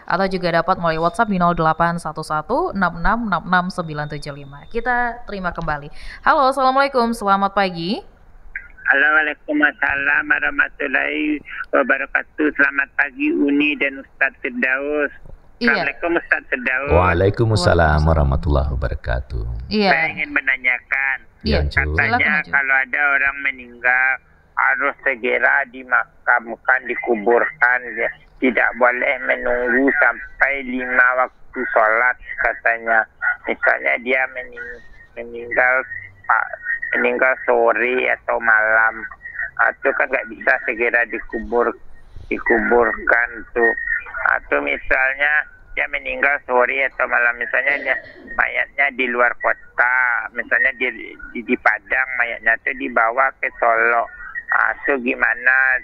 atau juga dapat melalui WhatsApp di 081166660975. Kita terima kembali. Halo, Assalamualaikum, selamat pagi. Halo, Waalaikumsalam warahmatullahi wabarakatuh. Selamat pagi Uni dan Ustadz Firdaus. Assalamualaikum Ustadz Firdaus. Waalaikumsalam warahmatullahi wabarakatuh. Saya ingin menanyakan, katanya kalau ada orang meninggal harus segera dimakamkan, dikuburkan, ya. Tidak boleh menunggu sampai 5 waktu sholat katanya. Misalnya dia meninggal sore atau malam, itu kan nggak bisa segera dikuburkan tuh. Atau misalnya dia meninggal sore atau malam, misalnya dia, mayatnya di luar kota, misalnya di Padang, mayatnya itu dibawa ke Solo, itu gimana?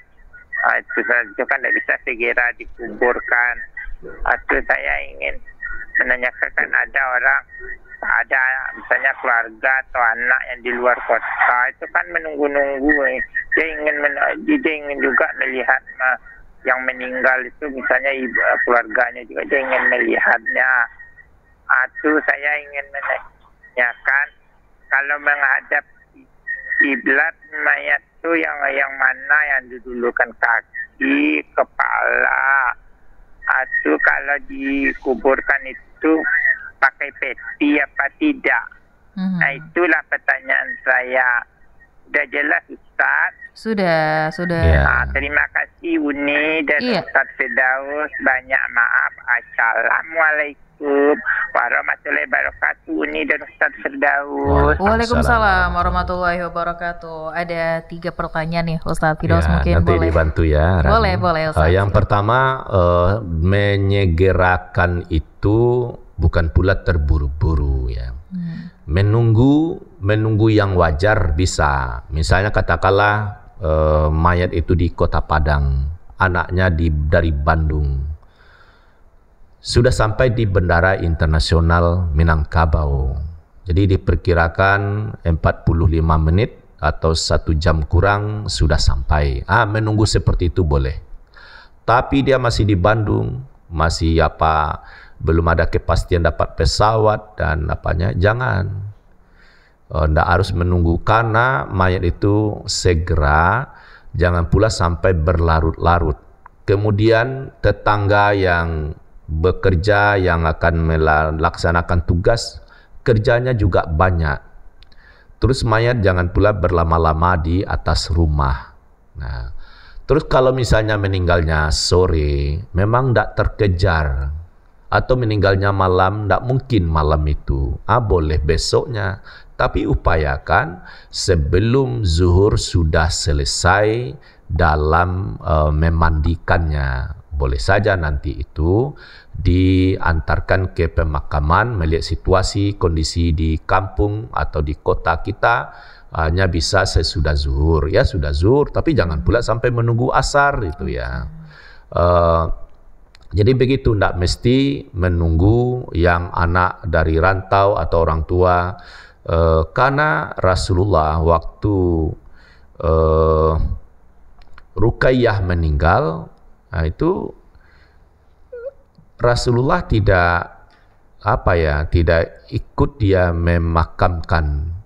Itu kan tidak bisa segera dikuburkan. Itu saya ingin menanyakan, kan ada misalnya keluarga atau anak yang di luar kota, itu kan menunggu-nunggu, dia ingin juga melihat yang meninggal itu, misalnya keluarganya juga dia ingin melihatnya. Itu saya ingin menanyakan, kalau menghadap kiblat mayat itu yang mana yang didulukan, kaki, kepala, atau kalau dikuburkan itu pakai peti apa tidak? Nah, itulah pertanyaan saya. Sudah jelas Ustaz? Sudah. Terima kasih Uni dan Ustaz Firdaus. Banyak maaf. Assalamualaikum warahmatullahi wabarakatuh. Uni dan Ustaz Firdaus. Waalaikumsalam warahmatullahi wabarakatuh. Ada 3 pertanyaan nih Ustaz Firdaus, mungkin nanti boleh dibantu ya, Rani. Boleh Ustaz. Yang pertama, menyegerakan itu bukan pula terburu-buru ya. Menunggu yang wajar bisa. Misalnya katakanlah mayat itu di Kota Padang, anaknya dari Bandung, sudah sampai di Bandara Internasional Minangkabau. Jadi diperkirakan 45 menit atau 1 jam kurang sudah sampai. Menunggu seperti itu boleh. Tapi dia masih di Bandung, masih belum ada kepastian dapat pesawat dan jangan. Nggak harus menunggu, karena mayat itu segera, jangan pula sampai berlarut-larut. Kemudian tetangga yang bekerja, yang akan melaksanakan tugas, kerjanya juga banyak. Terus mayat jangan pula berlama-lama di atas rumah. Nah, terus kalau misalnya meninggalnya sore, memang tidak terkejar. Atau meninggalnya malam, tidak mungkin malam itu. Boleh besoknya. Tapi upayakan sebelum zuhur sudah selesai dalam memandikannya. Boleh saja nanti itu diantarkan ke pemakaman, melihat situasi, kondisi di kampung atau di kota kita, hanya bisa sesudah zuhur. Ya sudah zuhur, tapi jangan pula sampai menunggu asar itu ya. Jadi begitu, tidak mesti menunggu yang anak dari rantau atau orang tua. Karena Rasulullah waktu Ruqayyah meninggal, itu Rasulullah tidak ikut dia memakamkan.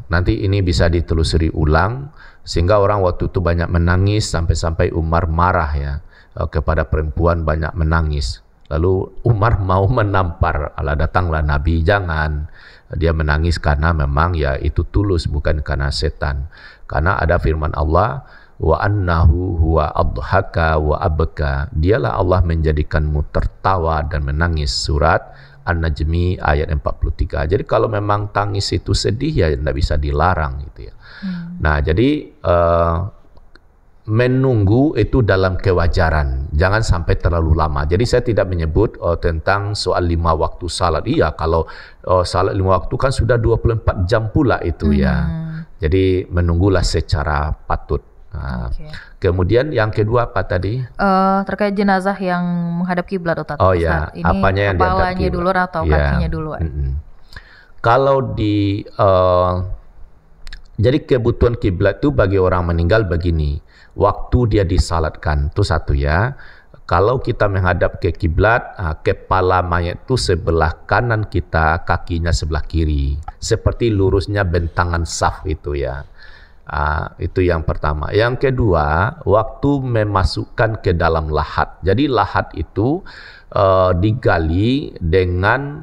Nanti ini bisa ditelusuri ulang, sehingga orang waktu itu banyak menangis, sampai Umar marah ya, kepada perempuan banyak menangis. Lalu Umar mau menampar, datanglah Nabi, jangan. Dia menangis karena memang ya itu tulus, bukan karena setan. Karena ada firman Allah, wa annahu huwa adhaka wa abka. Dialah Allah menjadikanmu tertawa dan menangis. Surat An-Najmi ayat 43. Jadi kalau memang tangis itu sedih, ya tidak bisa dilarang gitu ya. Nah, jadi menunggu itu dalam kewajaran, jangan sampai terlalu lama. Jadi saya tidak menyebut tentang soal 5 waktu salat. Iya, kalau salat 5 waktu kan sudah 24 jam pula itu ya. Jadi menunggulah secara patut. Kemudian yang kedua apa tadi? Terkait jenazah yang menghadap kiblat, Ustaz. Ya, ini apanya yang kepalanya dulu atau kakinya duluan? Kalau jadi kebutuhan kiblat itu bagi orang meninggal begini. Waktu dia disalatkan itu satu ya. Kalau kita menghadap ke kiblat, kepala mayat itu sebelah kanan kita, kakinya sebelah kiri. Seperti lurusnya bentangan saf itu ya. Itu yang pertama. Yang kedua, waktu memasukkan ke dalam lahat. Jadi lahat itu digali dengan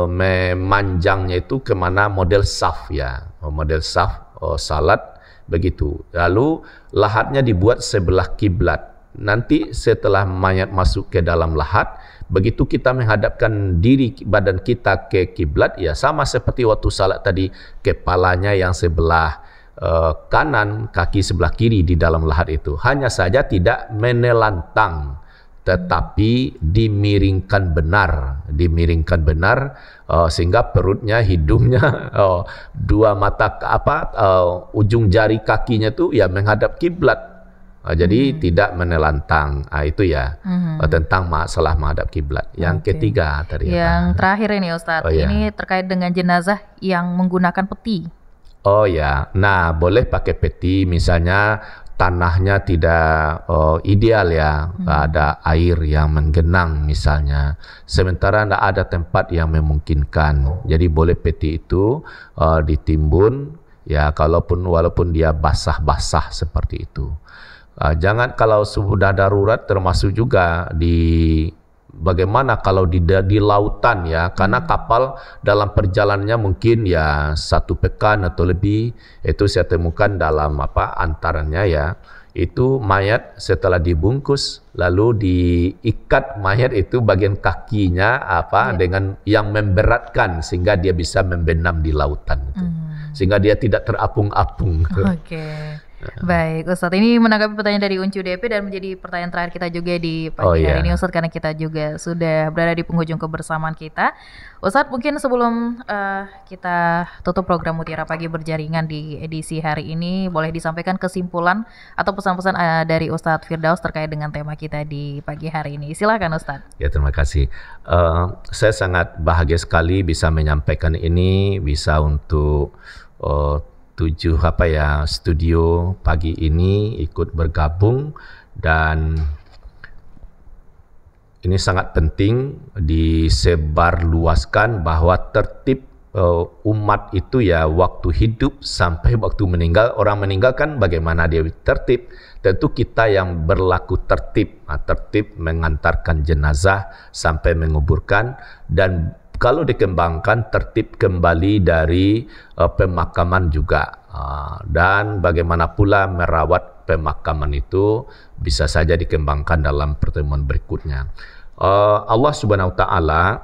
memanjangnya itu kemana model saf ya. Model saf salat begitu. Lalu lahatnya dibuat sebelah kiblat. Nanti setelah mayat masuk ke dalam lahat, begitu kita menghadapkan diri badan kita ke kiblat, ya sama seperti waktu salat tadi, kepalanya yang sebelah kanan, kaki sebelah kiri di dalam lahat itu. Hanya saja tidak menelantang, tetapi dimiringkan benar, sehingga perutnya, hidungnya, dua mata ujung jari kakinya itu ya menghadap kiblat. Jadi tidak menelantang. Itu ya tentang masalah menghadap kiblat. Yang ketiga tadi. Yang terakhir ini Ustadz, ini terkait dengan jenazah yang menggunakan peti. Oh ya, nah boleh pakai peti, misalnya tanahnya tidak ideal ya, ada air yang menggenang misalnya, sementara tidak ada tempat yang memungkinkan, jadi boleh peti itu ditimbun ya, walaupun dia basah-basah seperti itu. Jangan kalau sudah darurat, termasuk juga bagaimana kalau di lautan ya, karena kapal dalam perjalanannya mungkin ya 1 pekan atau lebih, itu saya temukan dalam antaranya ya, itu mayat setelah dibungkus lalu diikat mayat itu bagian kakinya dengan yang memberatkan sehingga dia bisa membenam di lautan itu. Sehingga dia tidak terapung-apung. Baik Ustadz, ini menanggapi pertanyaan dari Uncu DP dan menjadi pertanyaan terakhir kita juga di pagi hari ini Ustadz, karena kita juga sudah berada di penghujung kebersamaan kita. Ustadz, mungkin sebelum kita tutup program Mutiara Pagi Berjaringan di edisi hari ini, boleh disampaikan kesimpulan atau pesan-pesan dari Ustadz Firdaus terkait dengan tema kita di pagi hari ini. Silakan Ustadz. Ya, terima kasih. Saya sangat bahagia sekali bisa menyampaikan ini, bisa untuk 7 studio pagi ini ikut bergabung, dan ini sangat penting disebarluaskan bahwa tertib umat itu ya waktu hidup sampai waktu meninggal. Orang meninggal kan bagaimana dia tertib, tentu kita yang berlaku tertib, tertib mengantarkan jenazah sampai menguburkan, dan kalau dikembangkan tertib kembali dari pemakaman juga, dan bagaimana pula merawat pemakaman itu bisa saja dikembangkan dalam pertemuan berikutnya. Allah Subhanahu wa taala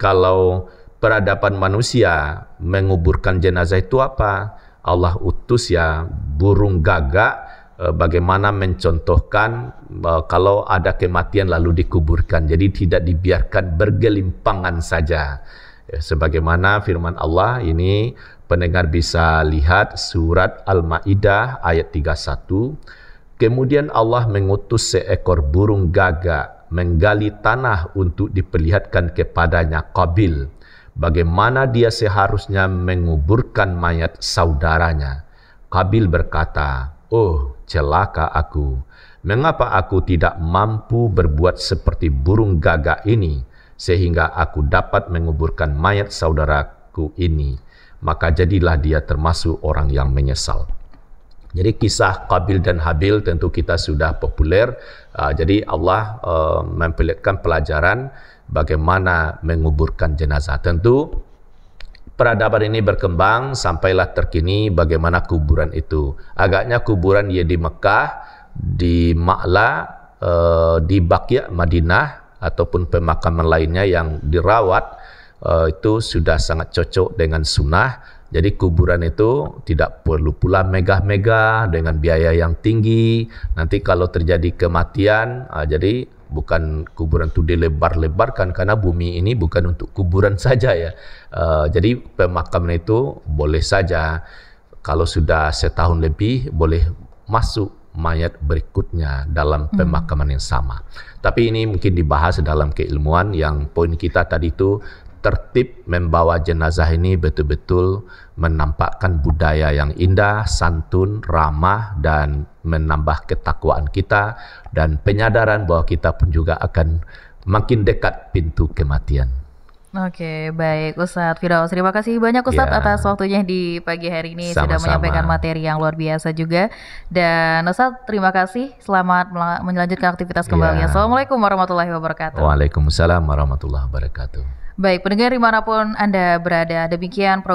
kalau peradaban manusia menguburkan jenazah itu apa? Allah utus ya burung gagak, bagaimana mencontohkan kalau ada kematian lalu dikuburkan, jadi tidak dibiarkan bergelimpangan saja. Sebagaimana firman Allah ini, pendengar bisa lihat surat Al-Maidah ayat 31. Kemudian Allah mengutus seekor burung gagak menggali tanah untuk diperlihatkan kepadanya Qabil bagaimana dia seharusnya menguburkan mayat saudaranya. Qabil berkata, "Oh, celaka aku. Mengapa aku tidak mampu berbuat seperti burung gagak ini, sehingga aku dapat menguburkan mayat saudaraku ini?" Maka jadilah dia termasuk orang yang menyesal. Jadi kisah Qabil dan Habil tentu kita sudah populer. Jadi Allah memperlihatkan pelajaran bagaimana menguburkan jenazah. Tentu peradaban ini berkembang sampailah terkini bagaimana kuburan itu. Agaknya kuburan ya di Mekah, di Ma'la, di Baqi' Madinah ataupun pemakaman lainnya yang dirawat itu sudah sangat cocok dengan sunnah. Jadi kuburan itu tidak perlu pula megah-megah dengan biaya yang tinggi. Nanti kalau terjadi kematian, jadi bukan kuburan itu dilebar-lebarkan, karena bumi ini bukan untuk kuburan saja ya. Jadi pemakaman itu boleh saja kalau sudah setahun lebih boleh masuk mayat berikutnya dalam pemakaman yang sama. Tapi ini mungkin dibahas dalam keilmuan. Yang poin kita tadi itu tertib membawa jenazah ini betul-betul menampakkan budaya yang indah, santun, ramah, dan menambah ketakwaan kita dan penyadaran bahwa kita pun juga akan makin dekat pintu kematian. Oke, baik Ustadz Firdaus. Terima kasih banyak Ustadz atas waktunya di pagi hari ini. Sama-sama. Sudah menyampaikan materi yang luar biasa juga. Dan Ustadz, terima kasih. Selamat melanjutkan aktivitas kembali. Assalamualaikum warahmatullahi wabarakatuh. Waalaikumsalam warahmatullahi wabarakatuh. Baik, pendengar dimanapun Anda berada, demikian program